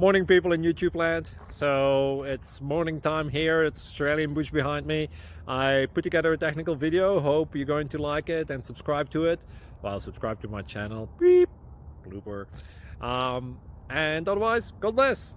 Morning, people in YouTube land. So it's morning time here. It's Australian bush behind me. I put together a technical video. Hope you're going to like it and subscribe to it. Well, subscribe to my channel. Beep. Blooper. And otherwise, God bless.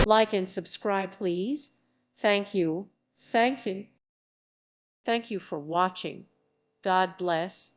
Like and subscribe, please. Thank you. Thank you. Thank you for watching. God bless.